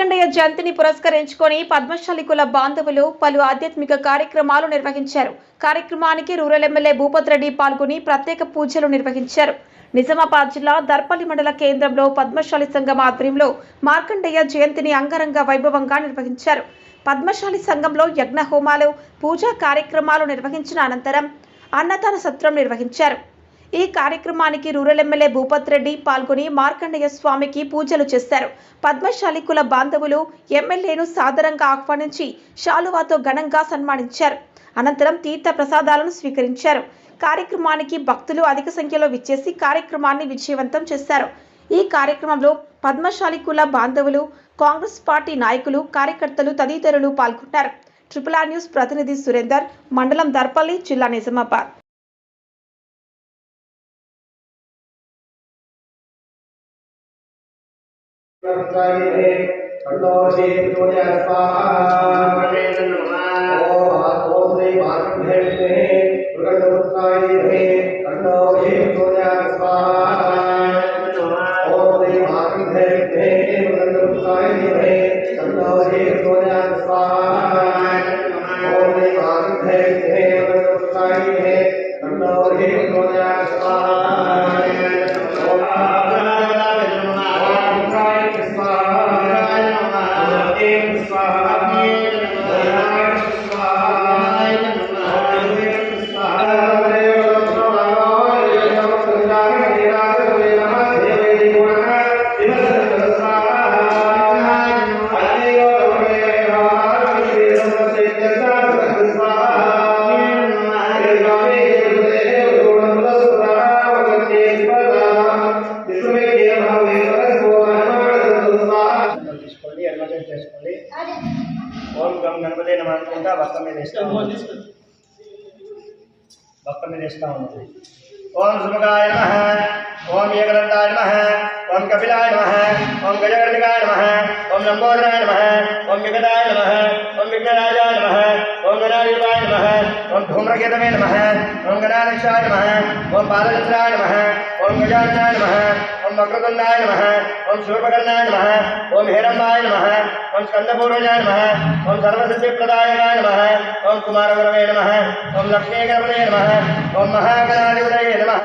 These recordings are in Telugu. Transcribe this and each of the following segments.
మార్కండేయ జయంతిని పురస్కరించుకొని పద్మశాలి కుల బాంధవులు పలు ఆధ్యాత్మిక కార్యక్రమాలు నిర్వహించారు. కార్యక్రమానికి రూరల్ ఎమ్మెల్యే భూపత్ రెడ్డి పాల్గొని ప్రత్యేక పూజలు నిర్వహించారు. నిజామాబాద్ జిల్లా దర్పల్లి మండల కేంద్రంలో పద్మశాలి సంఘం ఆధ్వర్యంలో మార్కండేయ జయంతిని అంగరంగ వైభవంగా నిర్వహించారు. పద్మశాలి సంఘంలో యజ్ఞ హోమాలు, పూజా కార్యక్రమాలు నిర్వహించిన అనంతరం అన్నదాన సత్రం నిర్వహించారు. ఈ కార్యక్రమానికి రూరల్ ఎమ్మెల్యే భూపత్ రెడ్డి పాల్గొని మార్కండేయ స్వామికి పూజలు చేశారు. పద్మశాలి కుల బాంధవులు ఎమ్మెల్యేను సాదరంగా ఆహ్వానించి శాలువాతో ఘనంగా సన్మానించారు. అనంతరం తీర్థ ప్రసాదాలను స్వీకరించారు. కార్యక్రమానికి భక్తులు అధిక సంఖ్యలో విచ్చేసి కార్యక్రమాన్ని విజయవంతం చేశారు. ఈ కార్యక్రమంలో పద్మశాలి కుల బాంధవులు, కాంగ్రెస్ పార్టీ నాయకులు, కార్యకర్తలు తదితరులు పాల్గొన్నారు. RRR న్యూస్ ప్రతినిధి సురేందర్, మండలం దర్పల్లి, జిల్లా నిజామాబాద్. ओम गम गणपति नमः अनुకుంటా భక్త మీద వేస్తా ఉన్నది. ओम सुमुखाय नमः, ओम एकदंताय नमः, ओम कपिलाय नमः, ओम गजकर्णिकाय नमः, ओम लंबोदराय नमः, ओम विकटाय नमः, ओम विघ्नराजाय नमः, ओम गणाधिपाय नमः, ओम धूम्रकेतवे नमः, ओम गणाध्यक्षाय नमः, ओम पादचन्द्राय नमः, ओम गजाननाय नमः, ओम वक्रतुण्डाय नमः, ओम शूर्पकर्णाय नमः, ओम हेरम्बाय नमः, ओम स्कंदपूर्वजाय नमः, ओम सर्वसिद्धिप्रदायकाय नमः, ओम कुमारगुरवे नमः, ओम लक्ष्मीगणपतये नमः, ओम महागणाधिपतये नमः.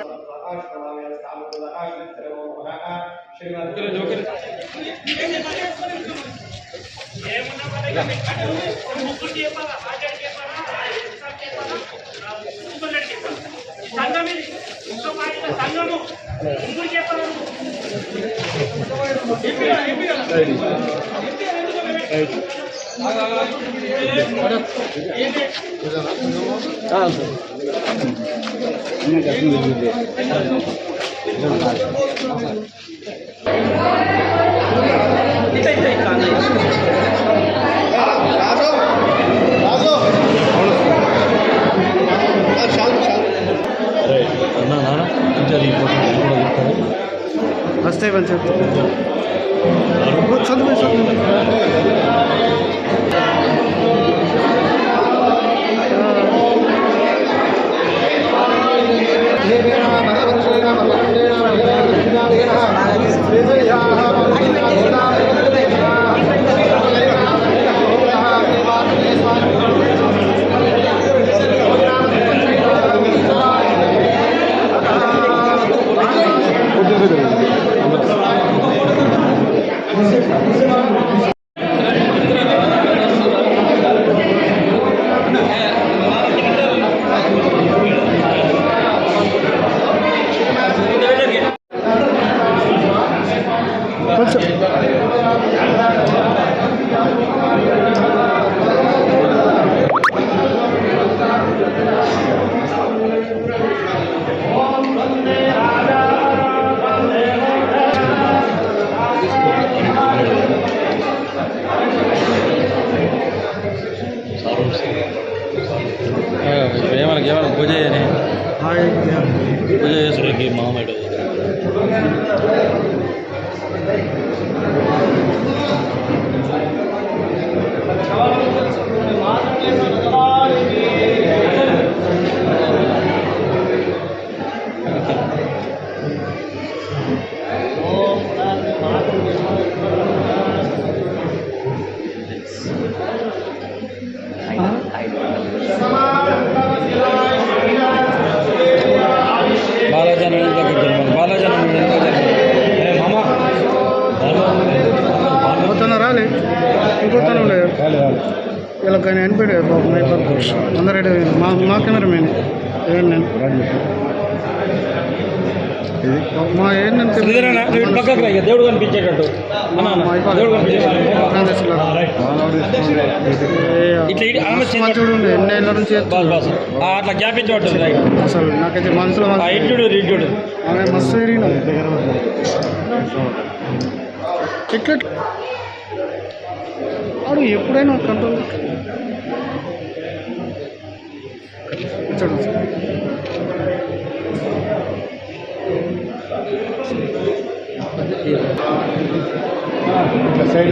हस्ते बन सकते ఏమైనా పూజ పూజ చేసుకుని మామూలు కానీ అనిపెట్టాడు బాబు అందరూ మా కెమెరామెన్ నేను మా ఏంటంటే దేవుడు కనిపించేటట్టు చూడు ఎన్నేళ్ళ నుంచి అట్లా గ్యాప్ ఇచ్చేటట్టు అసలు నాకైతే మనసులో ఇడ్డు ఆమె మస్తు ఎరిగిన ఎట్లా వాడు ఎప్పుడైనా కంట్రోల్ చూడు సైడ్